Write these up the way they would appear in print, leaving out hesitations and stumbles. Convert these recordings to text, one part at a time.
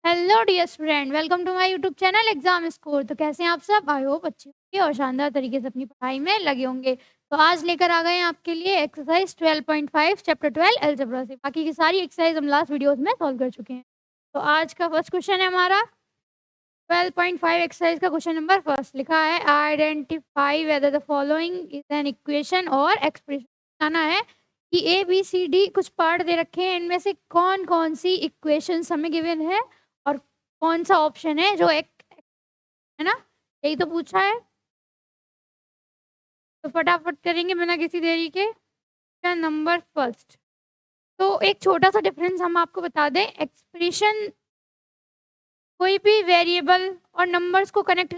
Hello dear student, welcome to my YouTube channel exam score. तो कैसे हैं आप सब? आई होप अच्छे होंगे और शानदार तरीके से अपनी पढ़ाई में लगे होंगे। तो आज लेकर आ गए हैं आपके लिए एक्सरसाइज 12.5 चैप्टर 12 अलजेब्रा से। बाकी की सारी एक्सरसाइज हम लास्ट वीडियोस में सॉल्व कर चुके हैं। तो आज का फर्स्ट क्वेश्चन है हमारा 12.5 एक्सरसाइज का क्वेश्चन नंबर फर्स्ट। लिखा है identify whether the following is an equation और एक्सप्रेशन। बताना है कि ए बी सी डी कुछ पार्ट दे रखे हैं, इनमें से कौन कौन सी इक्वेशंस हमें गिवन है और कौन सा ऑप्शन है जो एक है ना, यही तो पूछा है। तो फटाफट करेंगे बिना किसी देरी के। Question number first. तो एक छोटा सा डिफरेंस हम आपको बता दें। एक्सप्रेशन कोई भी वेरिएबल और नंबर्स को कनेक्ट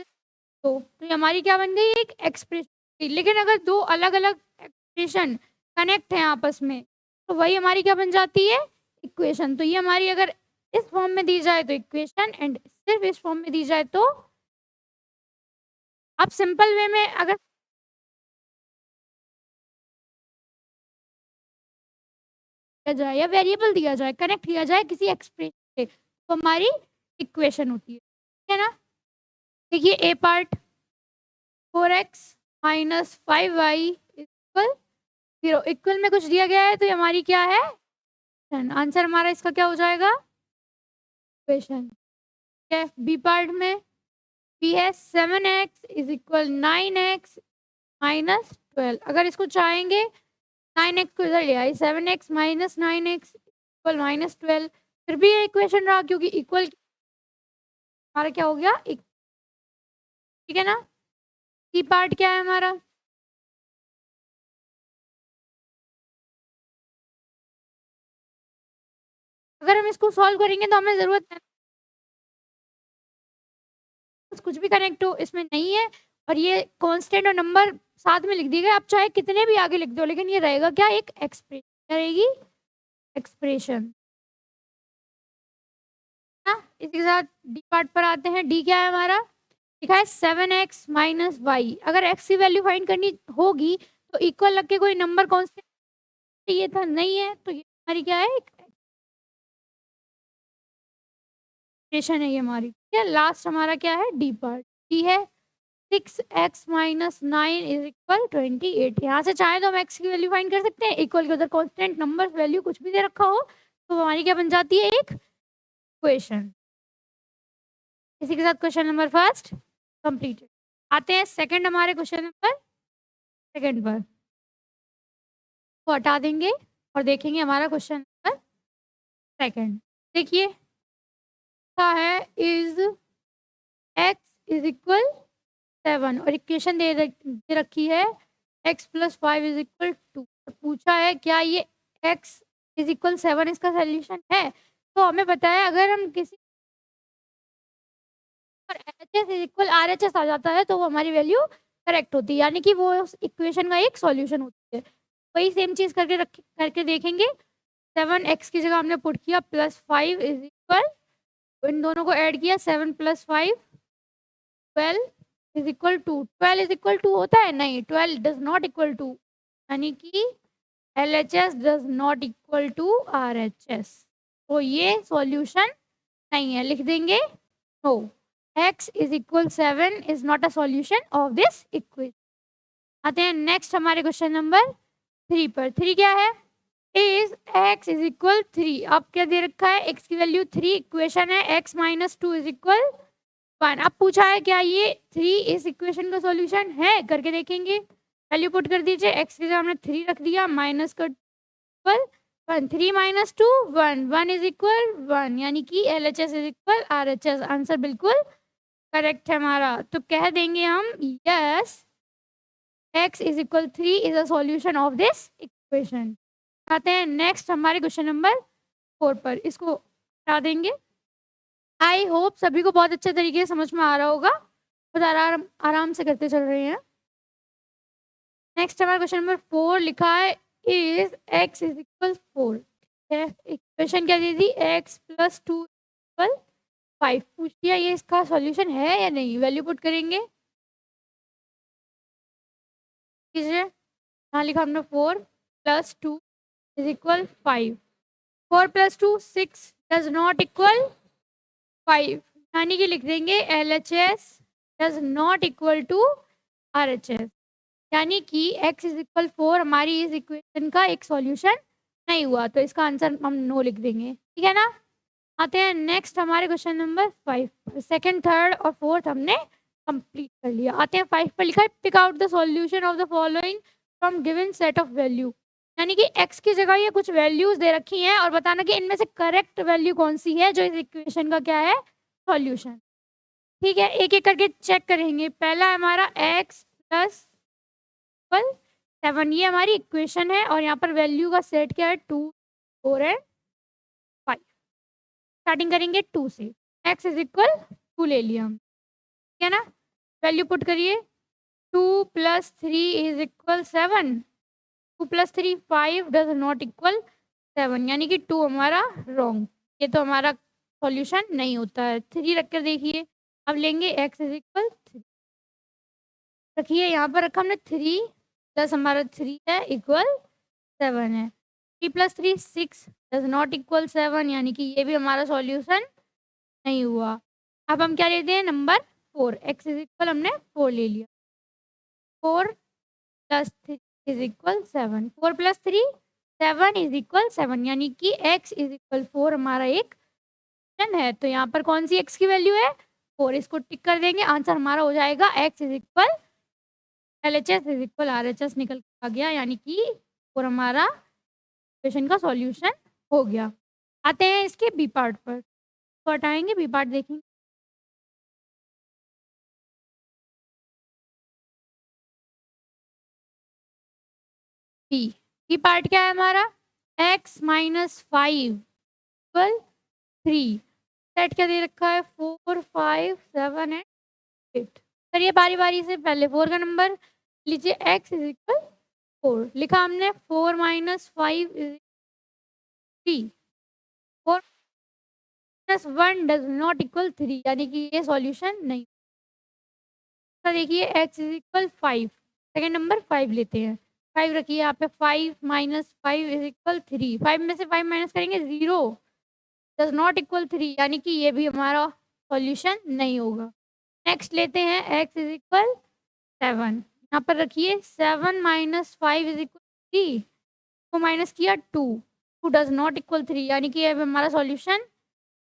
तो ये हमारी क्या बन गई, एक एक्सप्रेशन। लेकिन अगर दो अलग अलग एक्सप्रेशन कनेक्ट हैं आपस में तो वही हमारी क्या बन जाती है, इक्वेशन। तो ये हमारी अगर इस फॉर्म में दी जाए तो इक्वेशन, एंड सिर्फ इस फॉर्म में दी जाए तो आप सिंपल वे में अगर दिया जाए या वेरिएबल दिया जाए, कनेक्ट किया जाए किसी एक्सप्रेशन से, तो हमारी इक्वेशन होती है। ठीक है ना? देखिए a part 4x minus 5y equal 0 equal में कुछ दिया गया है तो ये हमारी क्या है, आंसर हमारा इसका क्या हो जाएगा, इक्वेशन। ठीक है। बी पार्ट में बी है 7x is equal 9x minus 12। अगर इसको चाहेंगे 9x को इधर ले आए, 7x minus 9x equal minus 12, फिर भी ये इक्वेशन रहा क्योंकि इक्वल हमारा क्या हो गया, ठीक है ना। सी पार्ट क्या है हमारा, अगर हम इसको सॉल्व करेंगे तो हमें जरूरत है कुछ भी कनेक्ट हो इसमें नहीं है, और ये कांस्टेंट और नंबर साथ में लिख दिए गए। आप चाहे कितने भी आगे लिख दो लेकिन ये रहेगा क्या, एक एक्सप्रेशन। क्या रहेगी, एक्सप्रेशन ना। इसी के साथ डी पार्ट पर आते हैं। डी क्या है हमारा, लिखा है 7x माइनस वाई। अगर x की वैल्यू फाइंड करनी होगी तो इक्वल लग के कोई नंबर कांस्टेंट ये था, नहीं है तो ये हमारी क्या है, एक एक्सप्रेशन है ये हमारी। ठीक है। लास्ट हमारा क्या है, डी पार्ट। डी है 6x माइनस 9 इज इक्वल 28। यहाँ से चाहे तो हम x की वैल्यू फाइंड कर सकते हैं, इक्वल के उधर कांस्टेंट नंबर वैल्यू कुछ भी दे रखा हो तो हमारी क्या बन जाती है, एक इक्वेशन। इसी के साथ क्वेश्चन नंबर फर्स्ट कंप्लीटेड। आते हैं सेकंड, हमारे क्वेश्चन नंबर सेकंड पर को हटा देंगे और देखेंगे हमारा क्वेश्चन नंबर सेकंड। देखिए क्या है, इज x इज इक्वल 7 और इक्वेशन दे रखी है x प्लस 5 इज इक्वल 2। पूछा है क्या ये x इज इक्वल 7 इसका सोल्यूशन है। तो हमें पता है अगर हम किसी पर H is equal R H S आ जाता है तो वो हमारी वैल्यू करेक्ट होती है, यानी कि वो उस इक्वेशन का एक सॉल्यूशन होती है। वही सेम चीज करके देखेंगे। 7x की जगह हमने पुट किया प्लस 5 इज इक्वल, इन दोनों को ऐड किया 7 plus 5 12 is equal to. 12 is equal to होता है, नहीं 12 डज नॉट इक्वल टू, यानी कि LHS does not equal to RHS। तो ये सॉल्यूशन नहीं है, लिख देंगे no, x is equal 7 is not a solution of this equation. आते हैं नेक्स्ट हमारे क्वेश्चन नंबर 3 पर। 3 क्या है, इज x इज इक्वल 3। अब क्या दे रखा है, x की वैल्यू 3, इक्वेशन है x माइनस 2 इज इक्वल 1। अब पूछा है क्या ये 3 इस इक्वेशन का सॉल्यूशन है, करके देखेंगे। वैल्यू पुट कर दीजिए, x की जगह हमने 3 रख दिया, माइनस का इक्वल 1, 3 माइनस 2 1, 1 इज इक्वल 1, यानी कि LHS is equal RHS। Answer बिल्कुल करेक्ट है हमारा। तो कह देंगे हम yes, x is equal 3 is a solution of this equation. आते हैं नेक्स्ट हमारे क्वेश्चन नंबर 4 पर, इसको हटा देंगे। आई होप सभी को बहुत अच्छे तरीके से समझ में आ रहा होगा, बहुत आराम से करते चल रहे हैं। नेक्स्ट हमारा क्वेश्चन नंबर 4 लिखा है is x is equal 4। Equation क्या दी थी, x प्लस 2 इक्वल 5। पूछ लिया ये इसका सॉल्यूशन है या नहीं, वैल्यू पुट करेंगे। कीजिए, यहाँ लिखा हमने 4 plus 2 is equal 5। 4 plus 2 6 does not equal 5, यानी कि लिख देंगे LHS does not equal to RHS, यानी कि x इज इक्वल 4 हमारी इस इक्वेशन का एक सॉल्यूशन नहीं हुआ, तो इसका आंसर हम नो लिख देंगे। ठीक है ना। आते हैं नेक्स्ट हमारे क्वेश्चन नंबर 5। सेकंड, थर्ड और फोर्थ हमने कंप्लीट कर लिया। आते हैं 5 पर, लिखा है pick out the solution of the following from given set of value, यानी कि x की जगह ये कुछ वैल्यूज दे रखी हैं और बताना कि इनमें से करेक्ट वैल्यू कौन सी है जो इस इक्वेशन का क्या है सॉल्यूशन। ठीक है, एक एक करके चेक करेंगे। पहला हमारा x प्लस 7, ये हमारी इक्वेशन है और यहाँ पर वैल्यू का सेट क्या है 2, 4 एंड 5। स्टार्टिंग करेंगे 2 से, x इज इक्वल 2 ले लिया हम, ठीक है ना। वैल्यू पुट करिए, 2 + 3 is equal 7, 2 + 3 5 does not equal 7, यानी कि 2 हमारा रॉन्ग, ये तो हमारा सॉल्यूशन नहीं होता है। 3 रख कर देखिए, अब लेंगे x इज इक्वल 3, रखिए यहाँ पर रखा हमने 3 प्लस हमारा 3 है इक्वल 7 है। 3 + 3 6 डज नॉट इक्वल 7, यानी कि ये भी हमारा सॉल्यूशन नहीं हुआ। अब हम क्या लेते हैं नंबर 4, x इज इक्वल हमने 4 ले लिया, 4 + 3 इज इक्वल 7, 4 + 3 7 इज इक्वल 7, यानी कि x इज इक्वल 4 हमारा एक ऑप्शन है। तो यहाँ पर कौन सी x की वैल्यू है 4, इसको टिक कर देंगे, आंसर हमारा हो जाएगा x is equal LHS is equal RHS निकल के आ गया, यानी कि 4 हमारा क्वेश्चन का सॉल्यूशन हो गया। आते हैं इसके बी पार्ट पर, तो हटाएंगे बी पार्ट देखेंगे। बी, बी पार्ट क्या है हमारा, x - 5 इक्वल 3, सेट क्या दे रखा है 4 5 7 एंड 8। चलिए बारी बारी से, पहले 4 का नंबर लीजिए, x इज इक्वल 4 लिखा हमने, 4 - 5 इज 3, 4 - 1 डज नॉट इक्वल 3, यानी कि ये सॉल्यूशन नहीं। तो देखिए x is equal 5, second number 5 लेते हैं, 5 रखिए यहाँ पे, 5 - 5 इज इक्वल 3, 5 में से 5 माइनस करेंगे 0 डज नॉट इक्वल 3, यानी कि ये भी हमारा सॉल्यूशन नहीं होगा। नेक्स्ट लेते हैं x इज इक्वल 7, यहाँ पर रखिए 7 - 5 इज इक्वल 3, को माइनस किया 2, 2 डज नॉट इक्वल 3, यानी कि ये भी हमारा सॉल्यूशन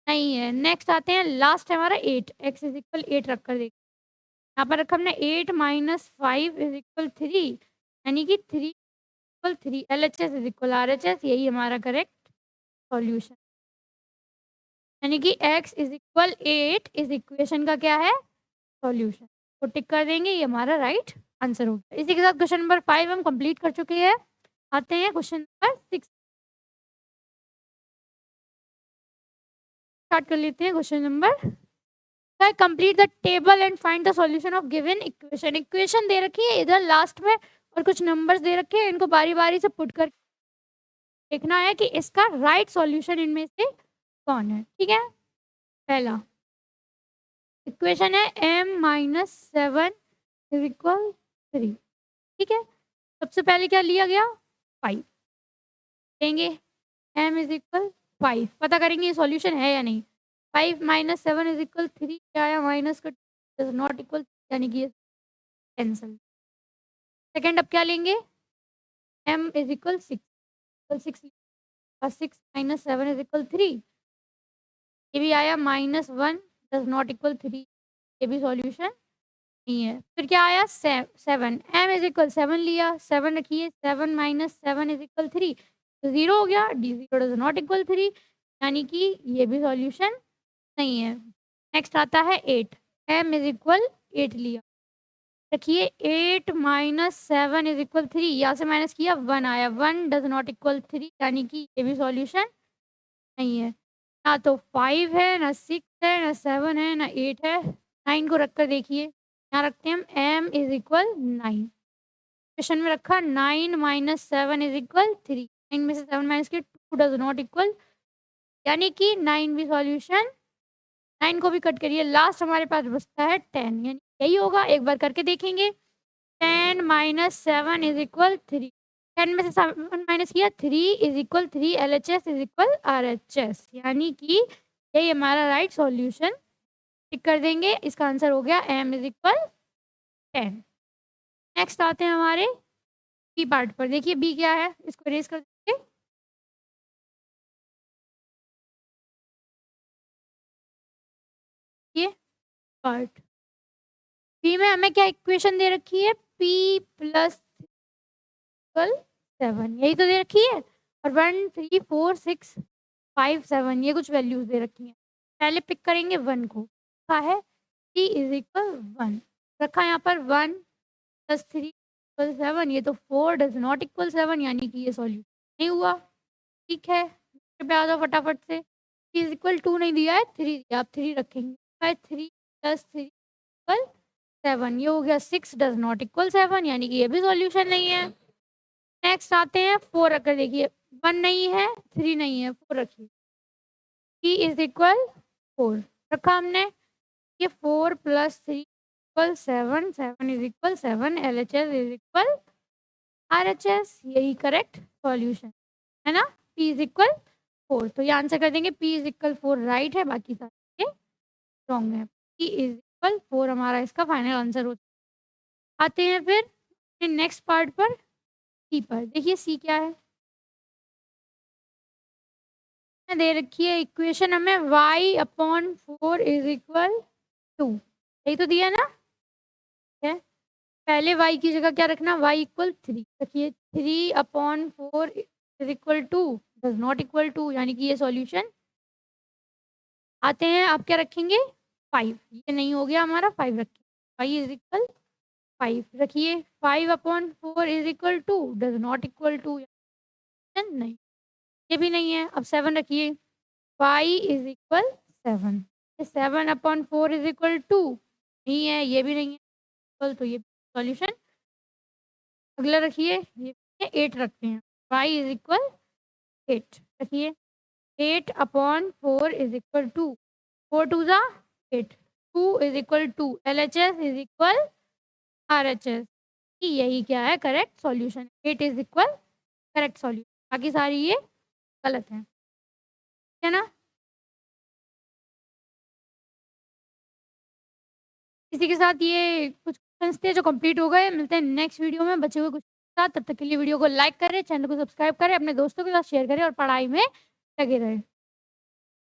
नहीं है। नेक्स्ट आते हैं, लास्ट है हमारा 8, x इज इक्वल 8 रख कर देखिए, यहाँ पर रखा हमने 8 - 5 इज इक्वल 3, यानी कि 3 equal 3, LHS is equal RHS, यही हमारा करेक्ट सॉल्यूशन, यानी कि x इज इक्वल 8 इस इक्वेशन का क्या है सॉल्यूशन, तो टिक कर देंगे, ये हमारा राइट आंसर होगा। इसी के साथ क्वेश्चन नंबर 5 हम कंप्लीट कर चुके हैं। आते हैं क्वेश्चन नंबर 6, स्टार्ट कर लेते हैं। Question number, complete the table and find the solution of given equation. Equation दे रखी है इधर लास्ट में और कुछ नंबर्स दे रखे हैं, इनको बारी बारी से पुट कर देखना है कि इसका राइट सॉल्यूशन इनमें से कौन है। ठीक है, पहला इक्वेशन है m - 7 इज इक्वल 3। ठीक है, सबसे पहले क्या लिया गया 5 लेंगे, m इज इक्वल 5 पता करेंगे ये सॉल्यूशन है या नहीं। 5 - 7 इज इक्वल 3, क्या आया माइनस का डज नॉट इक्वल, यानी कि ये कैंसल। सेकंड अब क्या लेंगे, m is equal 6, 6 7 is equal 3, ये भी आया -1 डज नॉट इक्वल 3, ये भी सॉल्यूशन नहीं है। फिर क्या आया 7, m इज इक्वल 7 लिया, 7 रखिए, 7 - 7 इज इक्वल 3, तो 0 हो गया, d 0 डज नॉट इक्वल 3, यानी कि ये भी सॉल्यूशन नहीं है। नेक्स्ट आता है 8, m इज इक्वल 8 लिया, रखिए 8 - 7 इज इक्वल 3, यहाँ से माइनस किया 1 आया, 1 डज नॉट इक्वल 3, यानी कि ये भी सॉल्यूशन नहीं है। ना तो 5 है, ना 6 है, ना 7 है, ना 8 है। 9 को रख कर देखिए, यहाँ रखते हैं हम m इज इक्वल 9, क्वेश्चन में रखा 9 - 7 इज इक्वल 3, 9 में से 7 माइनस किया 2 डज नॉट इक्वल, यानी कि 9 भी सॉल्यूशन, 9 को भी कट करिए, लास्ट हमारे पास बचता है 10, यानी यही होगा। एक बार करके देखेंगे, 10 - 7 इज इक्वल 3, 10 में से 7 माइनस किया 3 is equal 3, LHS is equal RHS, यानी कि यही हमारा राइट सॉल्यूशन। टिक कर देंगे। इसका आंसर हो गया m इज इक्वल 10। नेक्स्ट आते हैं हमारे बी पार्ट पर। देखिए बी क्या है, इसको इरेज कर देंगे। ये पार्ट बी में हमें क्या इक्वेशन दे रखी है, p प्लस 7 यही तो दे रखी है, और 1 3 4 6 5 7 ये कुछ वैल्यूज दे रखी हैं। पहले पिक करेंगे 1 को, क्या है p इज इक्वल 1 रखा यहाँ पर, 1 प्लस 3 इक्वल 7, ये तो 4 डज नॉट इक्वल 7 यानी कि ये सॉल्यूशन नहीं हुआ। ठीक है, पे आ जाओ फटाफट से। p इज इक्वल 2 नहीं दिया है, 3 दिया, आप 3 रखेंगे। 3 प्लस 3 इक्वल 7, ये हो गया 6 डज नॉट इक्वल 7 यानी कि ये भी सॉल्यूशन नहीं है। नेक्स्ट आते हैं 4 रखकर देखिए, 1 नहीं है, 3 नहीं है, 4 रखिए। p इज इक्वल 4 रखा हमने। ये 4 plus 3 equal 7, 7 is equal 7, LHS is equal RHS, यही करेक्ट सॉल्यूशन है ना। p इज इक्वल 4, तो ये आंसर कर देंगे। p इज इक्वल 4 राइट है, बाकी सारे रॉन्ग है। p इज इक्वल 4 हमारा इसका फाइनल आंसर होता है। आते हैं फिर नेक्स्ट पार्ट पर, सी पर। देखिए सी क्या है, दे रखी है इक्वेशन हमें y अपॉन 4 इज इक्वल 2, यही तो दिया है ना। है पहले y की जगह क्या रखना, y इक्वल 3 रखिए। 3 upon 4 is equal 2 does not equal 2 यानी कि ये सॉल्यूशन। आते हैं आप क्या रखेंगे 5, ये नहीं हो गया हमारा, 5 रखिए। y इज इक्वल 5 रखिए। 5 upon 4 is equal 2 does not equal 2 नहीं, ये भी नहीं है। अब 7 रखिए, y is equal 7। 7 upon 4 is equal 2 नहीं है, ये भी नहीं है, तो ये सॉल्यूशन। अगला रखिए, ये 8 रखते हैं, y इज इक्वल 8 रखिए। 8 अपॉन 4 इज इक्वल 2, 4 टू ज़ा 8, 2 is equal 2, LHS is equal RHS, यही क्या है correct solution. 8 is equal correct solution, बाकी सारी ये गलत है, है ना। इसी के साथ ये कुछ क्वेश्चंस थे जो कंप्लीट हो गए। मिलते हैं नेक्स्ट वीडियो में बचे हुए कुछ के साथ। तब तक के लिए वीडियो को लाइक करें, चैनल को सब्सक्राइब करें, अपने दोस्तों के साथ शेयर करें और पढ़ाई में लगे रहें।